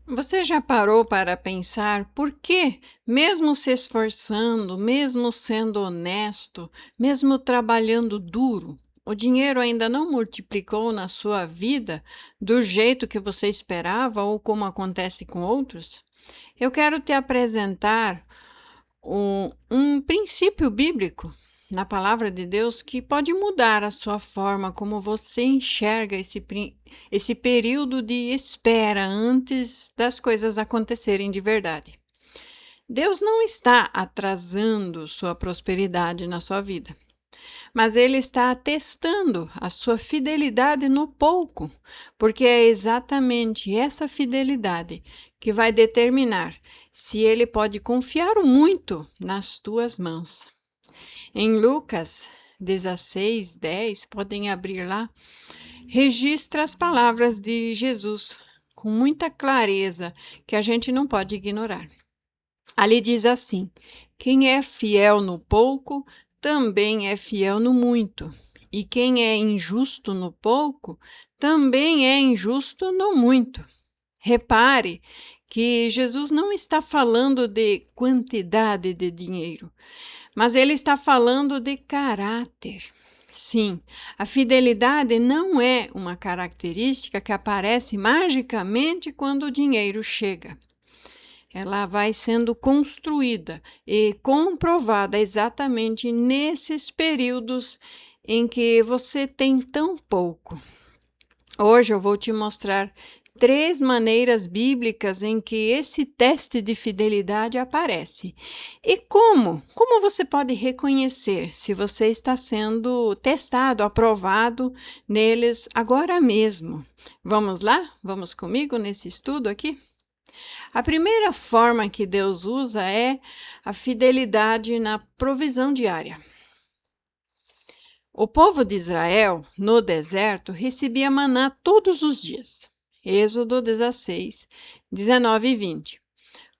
Você já parou para pensar por que, mesmo se esforçando, mesmo sendo honesto, mesmo trabalhando duro, o dinheiro ainda não multiplicou na sua vida do jeito que você esperava ou como acontece com outros? Eu quero te apresentar um princípio bíblico na palavra de Deus que pode mudar a sua forma como você enxerga esse período de espera antes das coisas acontecerem de verdade. Deus não está atrasando sua prosperidade na sua vida, mas Ele está testando a sua fidelidade no pouco, porque é exatamente essa fidelidade que vai determinar se Ele pode confiar o muito nas tuas mãos. Em Lucas 16:10, podem abrir lá, registra as palavras de Jesus com muita clareza que a gente não pode ignorar. Ali diz assim: quem é fiel no pouco, também é fiel no muito. E quem é injusto no pouco, também é injusto no muito. Repare que Jesus não está falando de quantidade de dinheiro, mas ele está falando de caráter. Sim, a fidelidade não é uma característica que aparece magicamente quando o dinheiro chega. Ela vai sendo construída e comprovada exatamente nesses períodos em que você tem tão pouco. Hoje eu vou te mostrar 3 maneiras bíblicas em que esse teste de fidelidade aparece. E como você pode reconhecer se você está sendo testado, aprovado neles agora mesmo? Vamos lá? Vamos comigo nesse estudo aqui? A primeira forma que Deus usa é a fidelidade na provisão diária. O povo de Israel, no deserto, recebia maná todos os dias. Êxodo 16, 19 e 20.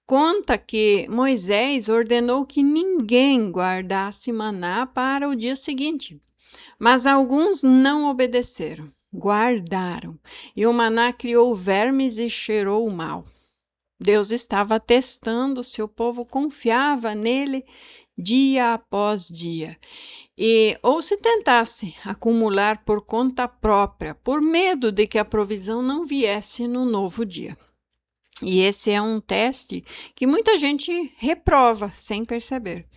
Conta que Moisés ordenou que ninguém guardasse maná para o dia seguinte, mas alguns não obedeceram, guardaram, e o maná criou vermes e cheirou mal. Deus estava testando se o povo confiava nele dia após dia. Ou se tentasse acumular por conta própria, por medo de que a provisão não viesse no novo dia. E esse é um teste que muita gente reprova sem perceber.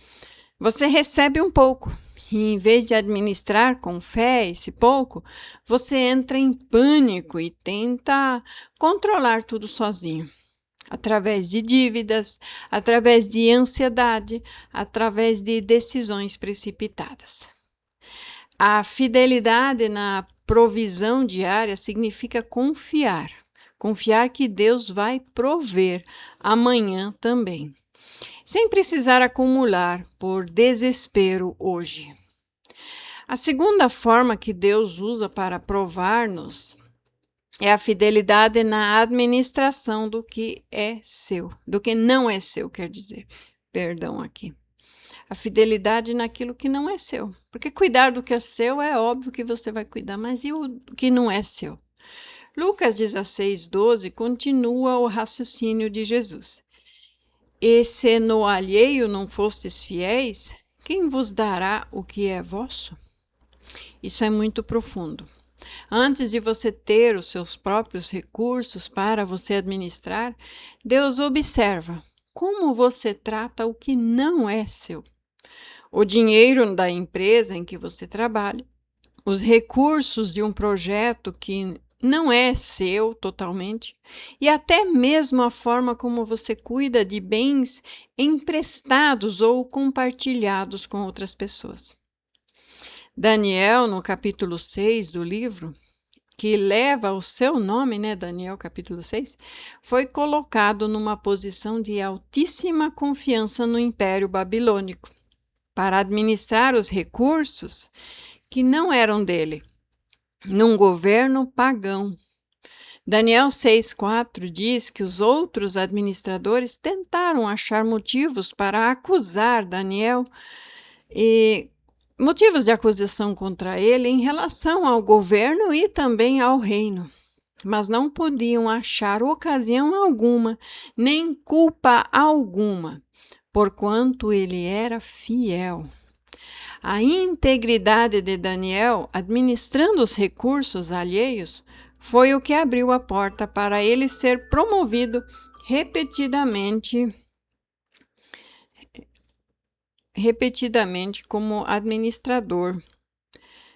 Você recebe um pouco, e em vez de administrar com fé esse pouco, você entra em pânico e tenta controlar tudo sozinho. Através de dívidas, através de ansiedade, através de decisões precipitadas. A fidelidade na provisão diária significa confiar. Confiar que Deus vai prover amanhã também, sem precisar acumular por desespero hoje. A segunda forma que Deus usa para provar-nos é a fidelidade na administração do que é seu, do que não é seu, quer dizer, perdão aqui. A fidelidade naquilo que não é seu, porque cuidar do que é seu é óbvio que você vai cuidar, mas e o que não é seu? Lucas 16:12 continua o raciocínio de Jesus. E se no alheio não fostes fiéis, quem vos dará o que é vosso? Isso é muito profundo. Antes de você ter os seus próprios recursos para você administrar, Deus observa como você trata o que não é seu. O dinheiro da empresa em que você trabalha, os recursos de um projeto que não é seu totalmente, e até mesmo a forma como você cuida de bens emprestados ou compartilhados com outras pessoas. Daniel, no capítulo 6 do livro, que leva o seu nome, Daniel capítulo 6, foi colocado numa posição de altíssima confiança no Império Babilônico, para administrar os recursos que não eram dele, num governo pagão. Daniel 6,4 diz que os outros administradores tentaram achar motivos para acusar Daniel e motivos de acusação contra ele em relação ao governo e também ao reino. mas não podiam achar ocasião alguma, nem culpa alguma, porquanto ele era fiel. A integridade de Daniel, administrando os recursos alheios, foi o que abriu a porta para ele ser promovido repetidamente como administrador,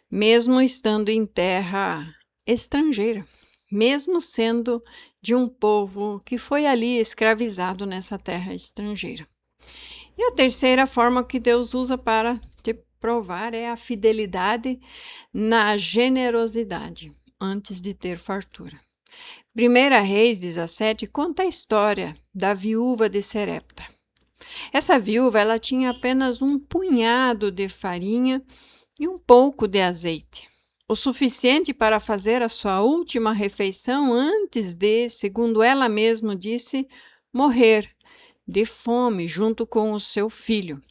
mesmo estando em terra estrangeira, mesmo sendo de um povo que foi ali escravizado nessa terra estrangeira. E a terceira forma que Deus usa para te provar é a fidelidade na generosidade, antes de ter fartura. 1 Reis 17 conta a história da viúva de Serepta. Essa viúva ela tinha apenas um punhado de farinha e um pouco de azeite, o suficiente para fazer a sua última refeição antes de, segundo ela mesma disse, morrer de fome junto com o seu filho.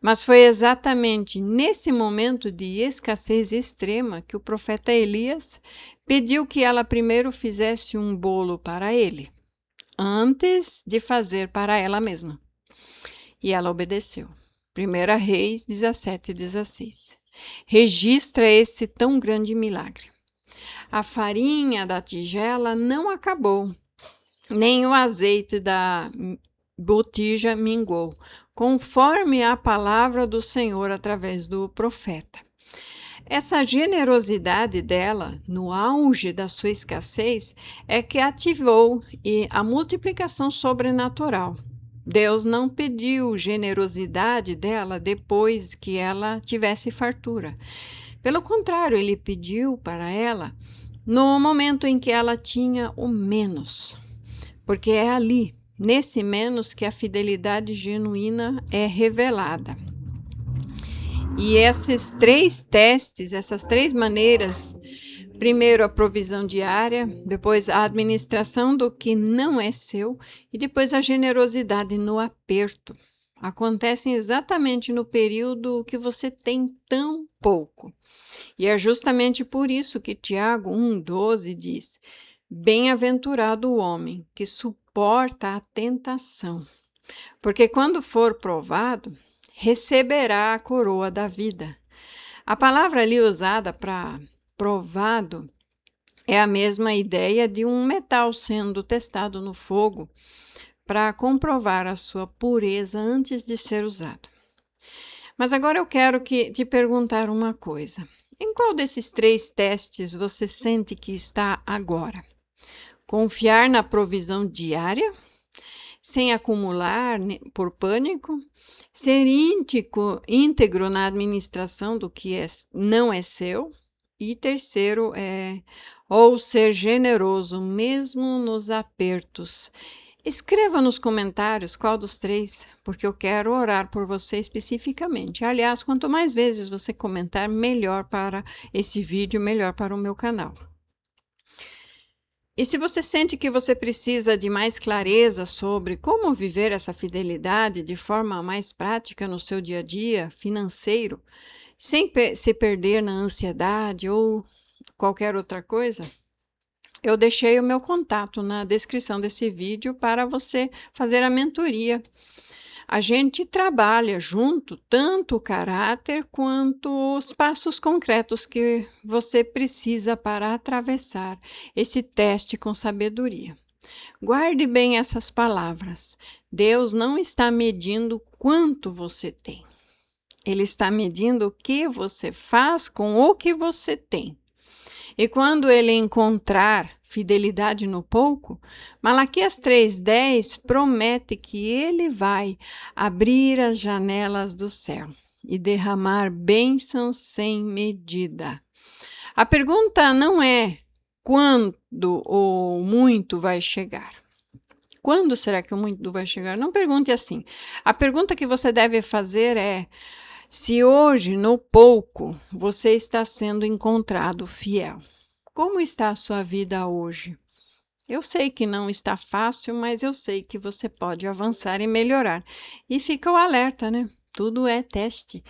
Mas foi exatamente nesse momento de escassez extrema que o profeta Elias pediu que ela primeiro fizesse um bolo para ele, antes de fazer para ela mesma. E ela obedeceu. 1 Reis 17:16. Registra esse tão grande milagre. A farinha da tigela não acabou, nem o azeite da botija mingou, conforme a palavra do Senhor através do profeta. Essa generosidade dela, no auge da sua escassez, é que ativou a multiplicação sobrenatural. Deus não pediu generosidade dela depois que ela tivesse fartura. Pelo contrário, ele pediu para ela no momento em que ela tinha o menos, porque é ali, nesse menos, que a fidelidade genuína é revelada. E esses três testes, essas três maneiras, primeiro a provisão diária, depois a administração do que não é seu e depois a generosidade no aperto, acontecem exatamente no período que você tem tão pouco. E é justamente por isso que Tiago 1,12 diz: bem-aventurado o homem que suporta a tentação, porque quando for provado, receberá a coroa da vida. A palavra ali usada para provado é a mesma ideia de um metal sendo testado no fogo para comprovar a sua pureza antes de ser usado. Mas agora eu quero te perguntar uma coisa. Em qual desses três testes você sente que está agora? Confiar na provisão diária, sem acumular por pânico, ser íntegro na administração do que não é seu, e terceiro ou ser generoso mesmo nos apertos. Escreva nos comentários qual dos três, porque eu quero orar por você especificamente. Aliás, quanto mais vezes você comentar, melhor para esse vídeo, melhor para o meu canal. E se você sente que você precisa de mais clareza sobre como viver essa fidelidade de forma mais prática no seu dia a dia financeiro, sem se perder na ansiedade ou qualquer outra coisa, eu deixei o meu contato na descrição desse vídeo para você fazer a mentoria. A gente trabalha junto tanto o caráter quanto os passos concretos que você precisa para atravessar esse teste com sabedoria. Guarde bem essas palavras. Deus não está medindo quanto você tem. Ele está medindo o que você faz com o que você tem. E quando ele encontrar fidelidade no pouco, Malaquias 3:10 promete que ele vai abrir as janelas do céu e derramar bênçãos sem medida. A pergunta não é quando o muito vai chegar. Quando será que o muito vai chegar? Não pergunte assim. A pergunta que você deve fazer é: se hoje, no pouco, você está sendo encontrado fiel, como está a sua vida hoje? Eu sei que não está fácil, mas eu sei que você pode avançar e melhorar. E fica o alerta, né? Tudo é teste.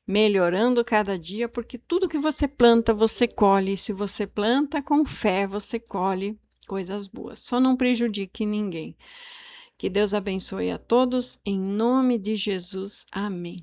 melhorando cada dia, porque tudo que você planta, você colhe. E se você planta com fé, você colhe coisas boas. Só não prejudique ninguém. Que Deus abençoe a todos, em nome de Jesus. Amém.